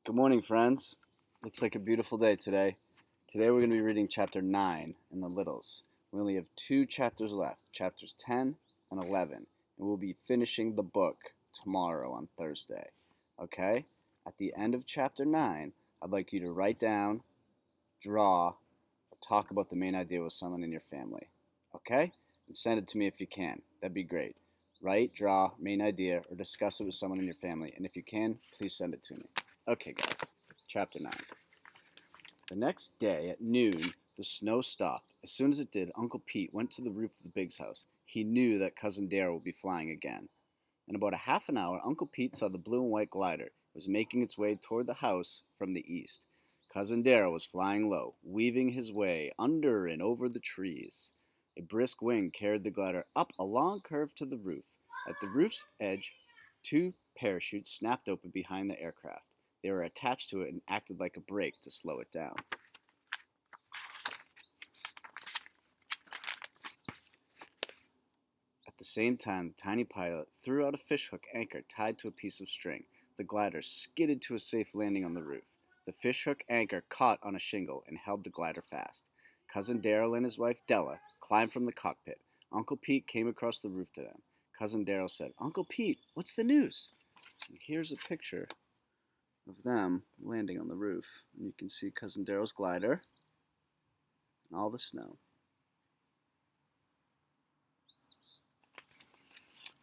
Good morning, friends. Looks like a beautiful day today. Today we're going to be reading chapter 9 in the Littles. We only have two chapters left, chapters 10 and 11, and we'll be finishing the book tomorrow on Thursday. Okay? At the end of chapter 9, I'd like you to write down, draw, or talk about the main idea with someone in your family. Okay? And send it to me if you can. That'd be great. Write, draw, main idea, or discuss it with someone in your family, and if you can, please send it to me. Okay, guys. Chapter 9. The next day at noon, the snow stopped. As soon as it did, Uncle Pete went to the roof of the Biggs house. He knew that Cousin Darrell would be flying again. In about a half an hour, Uncle Pete saw the blue and white glider. It was making its way toward the house from the east. Cousin Darrell was flying low, weaving his way under and over the trees. A brisk wind carried the glider up a long curve to the roof. At the roof's edge, two parachutes snapped open behind the aircraft. They were attached to it and acted like a brake to slow it down. At the same time, the tiny pilot threw out a fishhook anchor tied to a piece of string. The glider skidded to a safe landing on the roof. The fishhook anchor caught on a shingle and held the glider fast. Cousin Darrell and his wife Della climbed from the cockpit. Uncle Pete came across the roof to them. Cousin Darrell said, "Uncle Pete, what's the news?" And here's a picture of them landing on the roof. And you can see Cousin Darrell's glider and all the snow.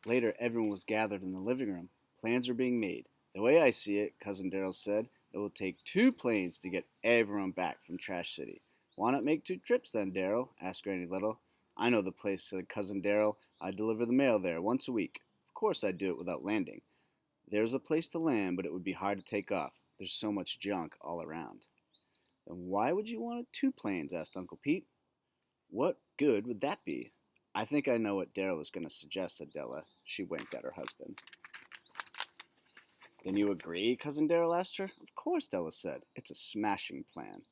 Later, everyone was gathered in the living room. Plans were being made. The way I see it, Cousin Darrell said, it will take two planes to get everyone back from Trash City. Why not make two trips then, Darrell? Asked Granny Little. I know the place, said Cousin Darrell. I deliver the mail there once a week. Of course I'd do it without landing. There's a place to land, but it would be hard to take off. There's so much junk all around. Then why would you want two planes? Asked Uncle Pete. What good would that be? I think I know what Darrell is going to suggest, said Della. She winked at her husband. Then you agree? Cousin Darrell asked her. Of course, Della said. It's a smashing plan.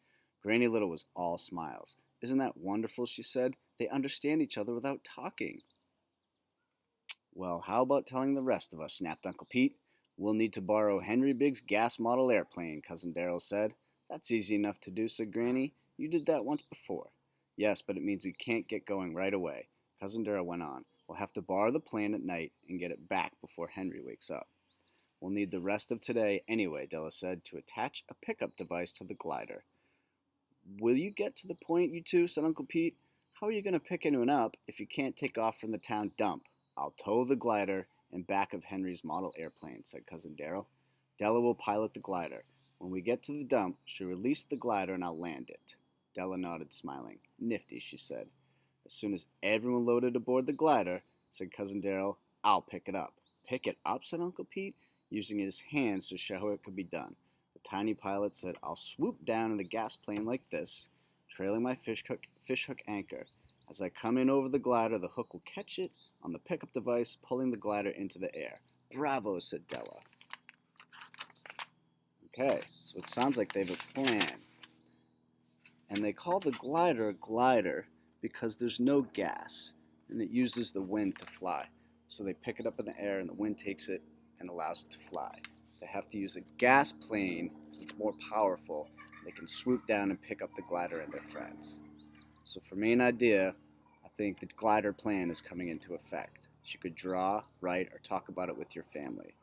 Granny Little was all smiles. Isn't that wonderful? She said. They understand each other without talking. Well, how about telling the rest of us? Snapped Uncle Pete. We'll need to borrow Henry Biggs' gas model airplane, Cousin Darrell said. That's easy enough to do, said Granny. You did that once before. Yes, but it means we can't get going right away. Cousin Darrell went on. We'll have to borrow the plane at night and get it back before Henry wakes up. We'll need the rest of today anyway, Della said, to attach a pickup device to the glider. Will you get to the point, you two? Said Uncle Pete. How are you going to pick anyone up if you can't take off from the town dump? I'll tow the glider in back of Henry's model airplane, said Cousin Darrell. Della will pilot the glider. When we get to the dump, she'll release the glider and I'll land it. Della nodded, smiling. Nifty, she said. As soon as everyone loaded aboard the glider, said Cousin Darrell, I'll pick it up. Pick it up, said Uncle Pete, using his hands to show how it could be done. The tiny pilot said, I'll swoop down in the gas plane like this, trailing my fishhook anchor. As I come in over the glider, the hook will catch it on the pickup device, pulling the glider into the air. Bravo, said Della. Okay, so it sounds like they have a plan. And they call the glider a glider because there's no gas, and it uses the wind to fly. So they pick it up in the air, and the wind takes it and allows it to fly. They have to use a gas plane because it's more powerful. They can swoop down and pick up the glider and their friends. So for main idea, I think the glider plan is coming into effect. You could draw, write, or talk about it with your family.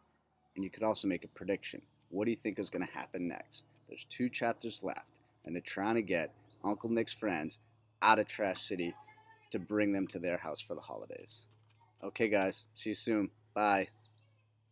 And you could also make a prediction. What do you think is going to happen next? There's two chapters left, and they're trying to get Uncle Nick's friends out of Trash City to bring them to their house for the holidays. Okay, guys, see you soon. Bye.